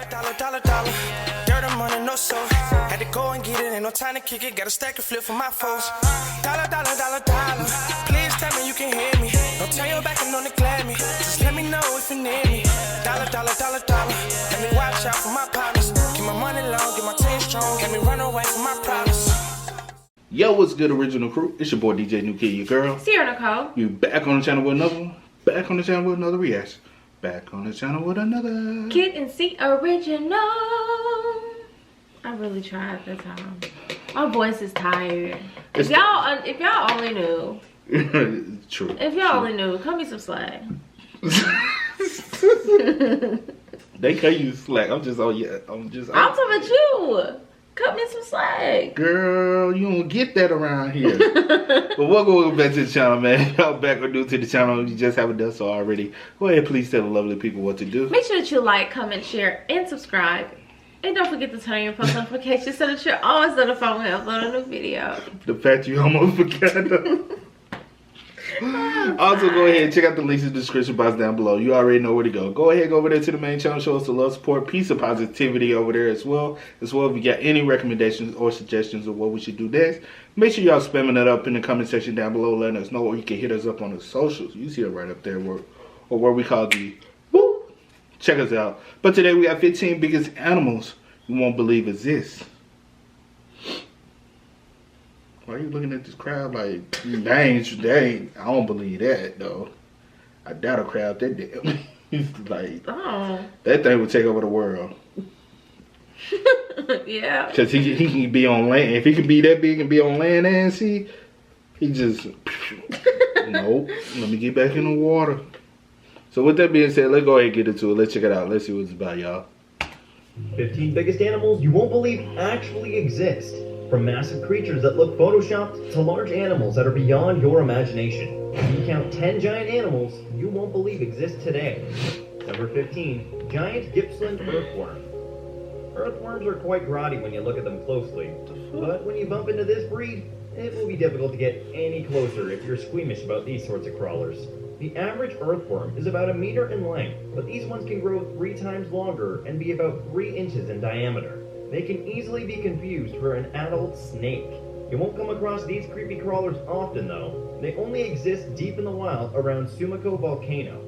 Dollar. Dirt and money, no soul. Had to go and get it, ain't no time to kick it. Got a stack and flip for my foes. Dollar. Please tell me you can hear me. Don't turn your back and don't neglect me. Just let me know if you need me. Dollar. Let me watch out for my partners. Keep my money long, get my team strong. Let me run away from my problems. Yo, what's good, original crew? It's your boy DJ New Kid, your girl. Sierra Nicole. You back on the channel with another one. Back on the channel with another reaction. Back on the channel with another Kid and C original. I really tried that time. My voice is tired. If y'all only knew. True. If y'all only knew, cut me some slack. They cut you slack. I'm talking about you. Cut me some slack. Girl, you don't get that around here. But welcome back to the channel, man. Y'all back or new to the channel. You just haven't done so already. Go ahead, please tell the lovely people what to do. Make sure that you like, comment, share, and subscribe. And don't forget to turn on your post notifications so that you're always notified when I upload a new video. The fact you almost forgot. Also, go ahead and check out the links in the description box down below. You already know where to go. Go ahead, go over there to the main channel. Show us the love, support, peace, and positivity over there as well. If you got any recommendations or suggestions of what we should do next, make sure y'all spamming that up in the comment section down below, letting us know. Or you can hit us up on the socials. You see it right up there, or what we call the woo. Check us out. But today we got 15 biggest animals you won't believe exist. Why are you looking at this crab like, they ain't, I don't believe that, though. I doubt a crab that damn. He's like, oh. That thing would take over the world. Yeah. Because he can be on land. If he can be that big and be on land and sea, he just, nope. Let me get back in the water. So with that being said, let's go ahead and get into it. Let's check it out. Let's see what it's about, y'all. 15 biggest animals you won't believe actually exist. From massive creatures that look photoshopped to large animals that are beyond your imagination. You count 10 giant animals you won't believe exist today. Number 15, giant Gibson earthworm. Earthworms are quite grotty when you look at them closely, but when you bump into this breed, it will be difficult to get any closer if you're squeamish about these sorts of crawlers. The average earthworm is about 1 meter in length, but these ones can grow 3 times longer and be about 3 inches in diameter. They can easily be confused for an adult snake. You won't come across these creepy crawlers often though. They only exist deep in the wild around Sumiko volcano.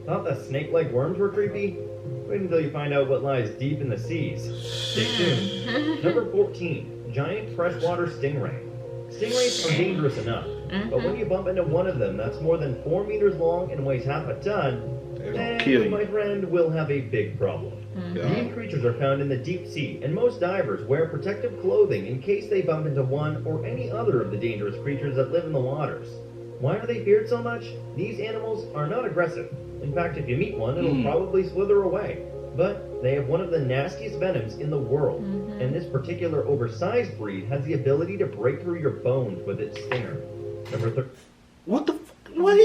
Thought that snake-like worms were creepy? Wait until you find out what lies deep in the seas. Stay tuned. Number 14, giant freshwater stingray. Stingrays are dangerous enough, but when you bump into one of them that's more than 4 meters long and weighs half a ton, then you, my friend, will have a big problem. These creatures are found in the deep sea, and most divers wear protective clothing in case they bump into one or any other of the dangerous creatures that live in the waters. Why are they feared so much? These animals are not aggressive. In fact, if you meet one, it'll probably slither away. But they have one of the nastiest venoms in the world, and this particular oversized breed has the ability to break through your bones with its stinger. Number 3. What the what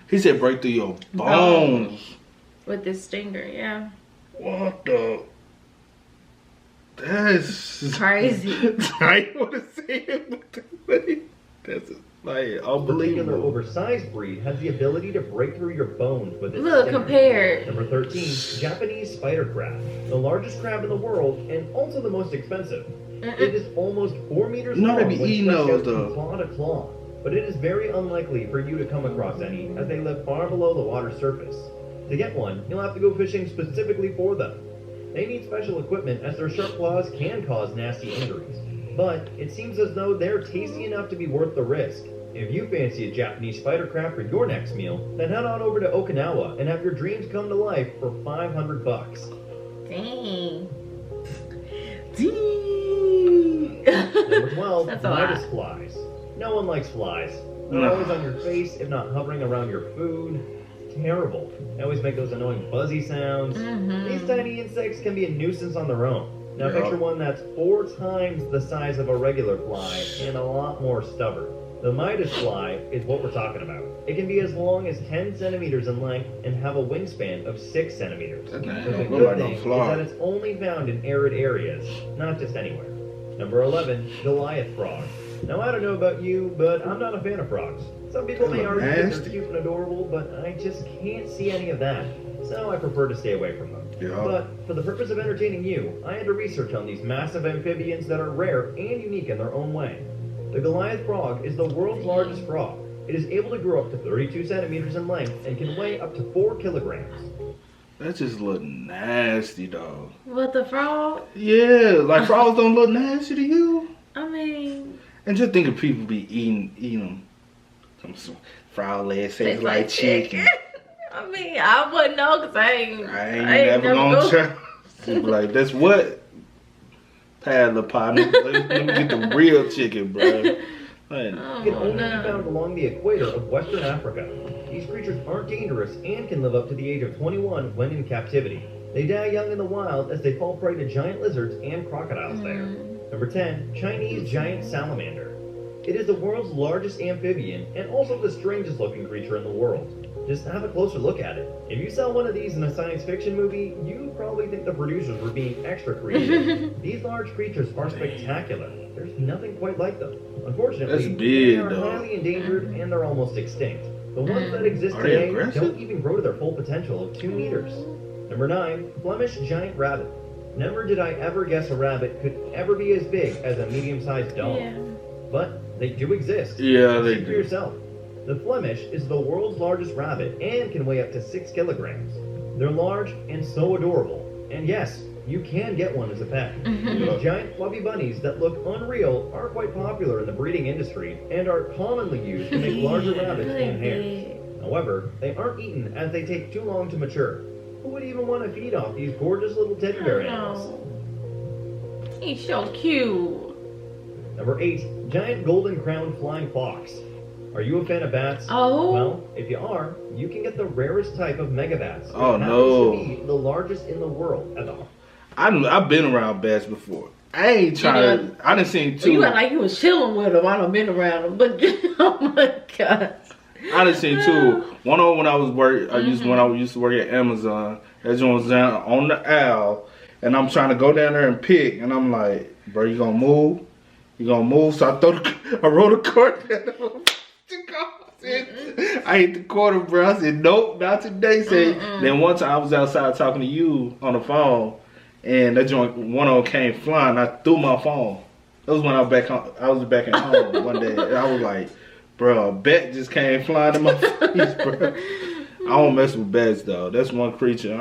he said break through your bones. With this stinger, yeah. What the? That's crazy. I don't want to say it, but that's like unbelievable. This particular oversized breed has the ability to break through your bones with its Look, stinger. compared. Number 13, Japanese spider crab. The largest crab in the world and also the most expensive. It is almost 4 meters long when stretched out from claw to claw. But it is very unlikely for you to come across any, as they live far below the water surface. To get one, you'll have to go fishing specifically for them. They need special equipment as their sharp claws can cause nasty injuries. But it seems as though they're tasty enough to be worth the risk. If you fancy a Japanese spider crab for your next meal, then head on over to Okinawa and have your dreams come to life for $500. Dang. Number 12, That's a Midas lot. flies. No one likes flies. They're always on your face, if not hovering around your food. Terrible. They always make those annoying buzzy sounds. These tiny insects can be a nuisance on their own. Now picture one that's 4 times the size of a regular fly and a lot more stubborn. The Midas fly is what we're talking about. It can be as long as 10 centimeters in length and have a wingspan of 6 centimeters. But the good thing is that it's only found in arid areas, not just anywhere. Number 11, Goliath Frog. Now I don't know about you, but I'm not a fan of frogs. Some people may argue that they're cute and adorable, but I just can't see any of that. So I prefer to stay away from them. Yeah. But for the purpose of entertaining you, I had to research on these massive amphibians that are rare and unique in their own way. The Goliath Frog is the world's largest frog. It is able to grow up to 32 centimeters in length and can weigh up to 4 kilograms. That just look nasty, dog. What, the frog? Yeah, like frogs don't look nasty to you. I mean, And just think of people be eating them. Some frog legs taste like chicken. I mean, I wouldn't know because I ain't never gonna try. Like, that's what? Paddler partner. Let me get the real chicken, bro. Like, It can only be found along the equator of Western Africa. These creatures aren't dangerous and can live up to the age of 21 when in captivity. They die young in the wild as they fall prey to giant lizards and crocodiles there. Number 10, Chinese giant salamander. It is the world's largest amphibian and also the strangest looking creature in the world. Just have a closer look at it. If you saw one of these in a science fiction movie, you'd probably think the producers were being extra creative. These large creatures are spectacular. There's nothing quite like them. Unfortunately, That's big, they are though. highly endangered and they're almost extinct. The ones that exist Are they today aggressive? don't even grow to their full potential of 2 meters. Number 9, Flemish giant rabbit. Never did I ever guess a rabbit could ever be as big as a medium-sized dog. yeah. But they do exist. Yeah, they See for do. yourself. The Flemish is the world's largest rabbit and can weigh up to 6 kilograms. They're large and so adorable. And yes, you can get one as a pet. These giant fluffy bunnies that look unreal are quite popular in the breeding industry and are commonly used to make larger rabbits and hares. However, they aren't eaten as they take too long to mature. Who would even want to feed off these gorgeous little teddy bear animals? He's so cute. Number 8, giant golden crowned flying fox. Are you a fan of bats? Oh. Well, if you are, you can get the rarest type of megabats. Which Oh, happens no. to be the largest in the world at the I've been around bats before. I ain't trying to. I done seen So you two. act like you was chilling with him. I done been around him, but oh my god. I done seen two. One of them when I was when I used to work at Amazon. That joint was down on the owl, and I'm trying to go down there and pick, and I'm like, bro, you gonna move? You gonna move? So I rolled a cart down. I hit the quarter, bro. I said, nope, not today. Then one time I was outside talking to you on the phone, and that joint, one of them came flying. I threw my phone. That was when I was back home. I was back at home one day, and I was like, bro, a bat just came flying in my face, bro. I don't mess with bats, though. That's one creature.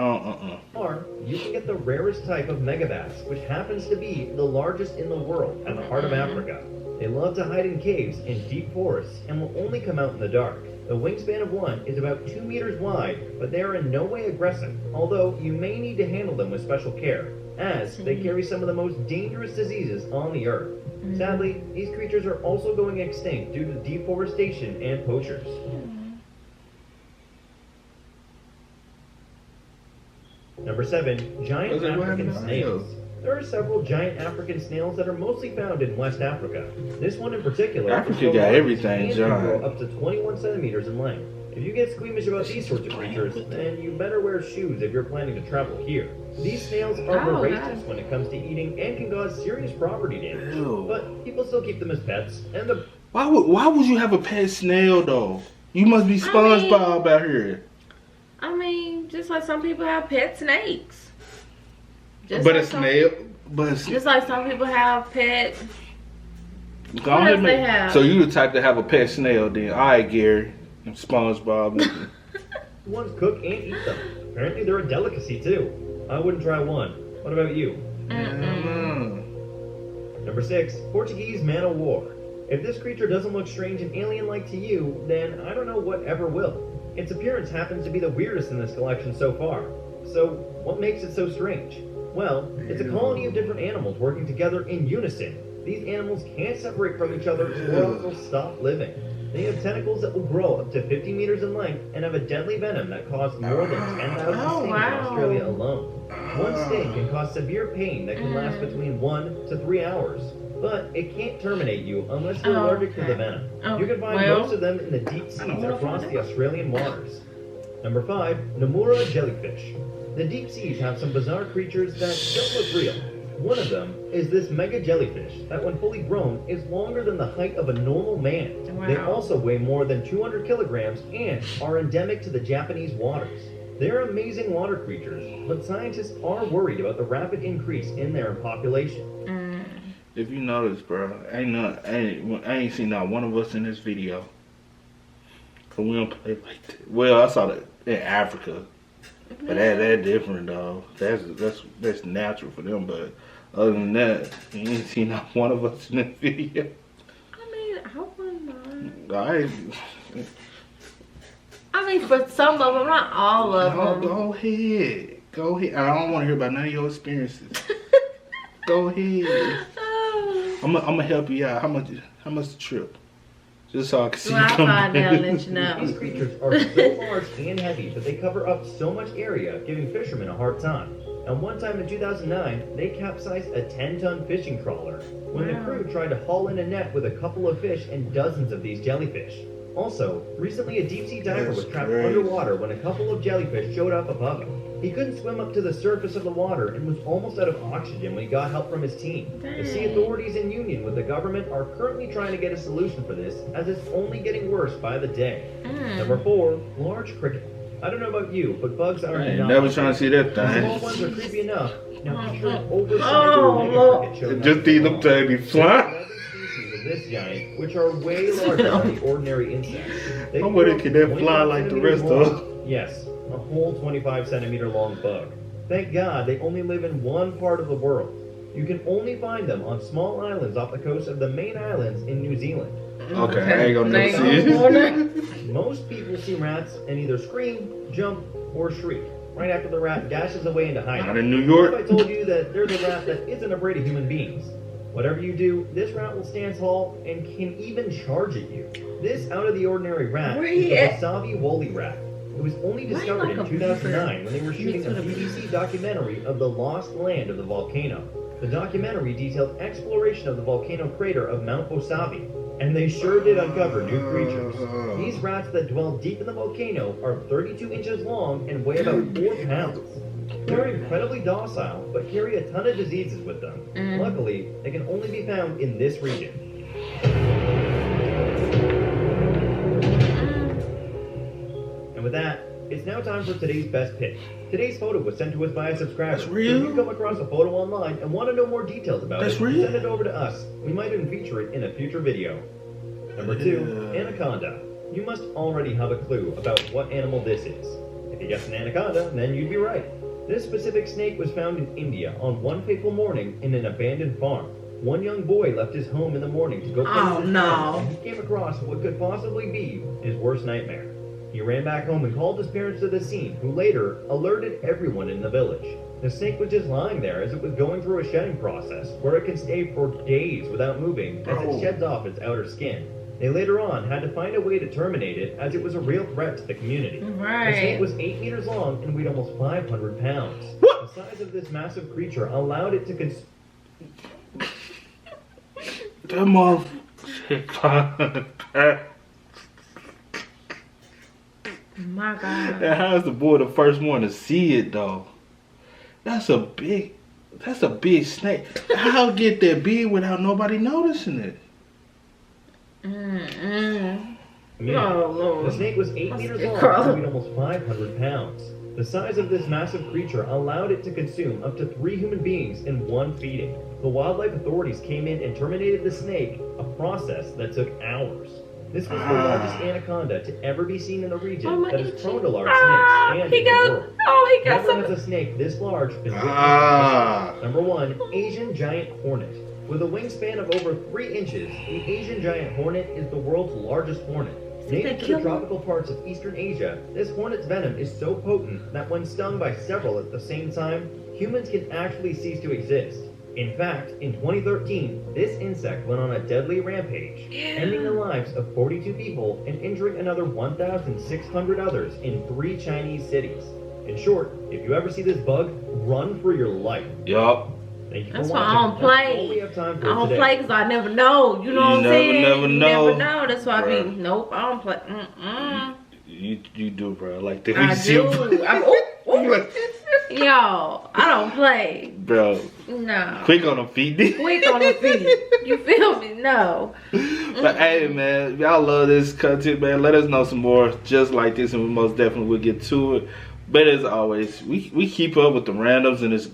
Or you can get the rarest type of megabats, which happens to be the largest in the world at the heart of Africa. They love to hide in caves and deep forests and will only come out in the dark. The wingspan of one is about 2 meters wide, but they are in no way aggressive, although you may need to handle them with special care, as they carry some of the most dangerous diseases on the earth. Sadly, these creatures are also going extinct due to deforestation and poachers. Number 7, giant African snails. There are several giant African snails that are mostly found in West Africa. This one in particular Africa got everything, and can grow John. up to 21 centimeters in length. If you get squeamish about these sorts of creatures, then you better wear shoes if you're planning to travel here. These snails are Oh, voracious God. when it comes to eating and can cause serious property damage. Ew. But people still keep them as pets, and the Why would you have a pet snail, though? You must be SpongeBob out here. I mean, just like some people have pet snakes. Just But like a snail, Just like some people have pet. Go What ahead, else they man. have? So you the type to have a pet snail, then? All right, Gary, and SpongeBob. ones cook and eat them. Apparently they're a delicacy too. I wouldn't try one. What about you? Number 6, Portuguese Man of War. If this creature doesn't look strange and alien-like to you, then I don't know what ever will. Its appearance happens to be the weirdest in this collection so far. So, what makes it so strange? Well, it's a colony of different animals working together in unison. These animals can't separate from each other or else they'll stop living. They have tentacles that will grow up to 50 meters in length and have a deadly venom that caused more than 10,000 stings in Australia alone. One sting can cause severe pain that can last between 1 to 3 hours. But it can't terminate you unless you're allergic to the venom. You can find most of them in the deep seas across the Australian waters. Number 5, Nomura jellyfish. The deep seas have some bizarre creatures that don't look real. One of them is this mega jellyfish that when fully grown is longer than the height of a normal man. Wow. They also weigh more than 200 kilograms and are endemic to the Japanese waters. They're amazing water creatures, but scientists are worried about the rapid increase in their population. If you notice, bro, I ain't seen not one of us in this video. Cause we don't play like that. Well, I saw that in Africa, but that's different, though. That's natural for them. But other than that, you ain't seen not one of us in this video. I mean, I wouldn't mind. I mean, for some of them, not all of them. Go ahead. I don't want to hear about none of your experiences. Go ahead. I'm gonna help you out. How much the trip? Just so I can see Well, you I'll come find back. out and let you know. These creatures are so large and heavy that they cover up so much area, giving fishermen a hard time. And one time in 2009, they capsized a 10-ton fishing trawler when the crew tried to haul in a net with a couple of fish and dozens of these jellyfish. Also, recently a deep-sea diver was trapped underwater when a couple of jellyfish showed up above him. He couldn't swim up to the surface of the water and was almost out of oxygen when he got help from his team. The sea authorities in union with the government are currently trying to get a solution for this, as it's only getting worse by the day. Number 4, large cricket. I don't know about you, but bugs are not. Never trying to see that The thing. small ones are creepy enough. Now picture an oversized mega cricket showing Just these them tiny fly. species of this giant, which are way larger than the ordinary insects. They I wonder can that 25 fly like the rest of centimeters us? long. Yes, a whole 25 centimeter long bug. Thank God they only live in one part of the world. You can only find them on small islands off the coast of the main islands in New Zealand. Okay, I ain't gonna never see it. Most people see rats and either scream, jump, or shriek right after the rat dashes away into hiding. Not in New York. What if I told you that there's a rat that isn't afraid of human beings? Whatever you do, this rat will stand tall and can even charge at you. This out-of-the-ordinary rat is the wasabi woolly rat. It was only discovered in 2009 when they were shooting a BBC documentary of the lost land of the volcano. The documentary detailed exploration of the volcano crater of Mount Wasabi, and they sure did uncover new creatures. These rats that dwell deep in the volcano are 32 inches long and weigh about 4 pounds. They're incredibly docile, but carry a ton of diseases with them. Luckily, they can only be found in this region. And with that, it's now time for today's best pick. Today's photo was sent to us by a subscriber. That's real? So if you come across a photo online and want to know more details about That's it, real? send it over to us. We might even feature it in a future video. Number 2, Anaconda. You must already have a clue about what animal this is. If you guessed an anaconda, then you'd be right. This specific snake was found in India on one fateful morning in an abandoned farm. One young boy left his home in the morning to go play with his friends, and he came across what could possibly be his worst nightmare. He ran back home and called his parents to the scene, who later alerted everyone in the village. The snake was just lying there as it was going through a shedding process, where it can stay for days without moving as it sheds off its outer skin. They later on had to find a way to terminate it, as it was a real threat to the community. The snake was 8 meters long and weighed almost 500 pounds. The size of this massive creature allowed it to That motherfucker. My God. And how's the boy the first one to see it though? That's a big snake. How get that big without nobody noticing it? The snake was 8 meters long and weighed almost 500 pounds. The size of this massive creature allowed it to consume up to 3 human beings in one feeding. The wildlife authorities came in and terminated the snake, a process that took hours. This was the largest anaconda to ever be seen in the region that is prone to large snakes and in the world. Never has a snake this large been witnessed. Number 1, Asian giant hornet. With a wingspan of over 3 inches, the Asian giant hornet is the world's largest hornet. Native to the tropical parts of Eastern Asia, this hornet's venom is so potent that when stung by several at the same time, humans can actually cease to exist. In fact, in 2013, this insect went on a deadly rampage, ending the lives of 42 people and injuring another 1,600 others in 3 Chinese cities. In short, if you ever see this bug, run for your life. Yup. Thank you for That's watching. why I don't play. All we have time for I don't today. play because I never know. You know what I'm saying? Never You know. never know. That's why I Bruh. be, nope, I don't play. You do, bro. Like that. I do. Yo, I don't play. Bro. No. Quick on the feet. Quick on the feet. You feel me? No. But hey, man, if y'all love this content, man, let us know some more just like this, and we most definitely will get to it. But as always, we keep up with the randoms and it's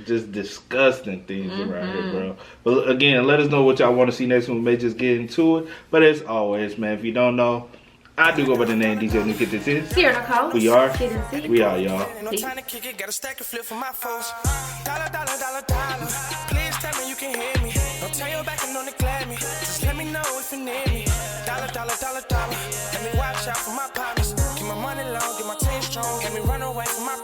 just disgusting things around here, bro. But again, let us know what y'all want to see next one. We may just get into it. But as always, man, if you don't know, I do go by the name DJ New Kid. This is Sierra Nicole. We are. Kid and C. We are, y'all. No time to kick it, got a stack of flip for my foes. Dollar, dollar, dollar, dollar. Please tell me you can hear me. Don't turn your back and don't neglect me. Just let me know if you need me. Dollar, dollar, dollar, dollar. Let me watch out for my partners. Keep my money long, get my team strong. Let me run away from my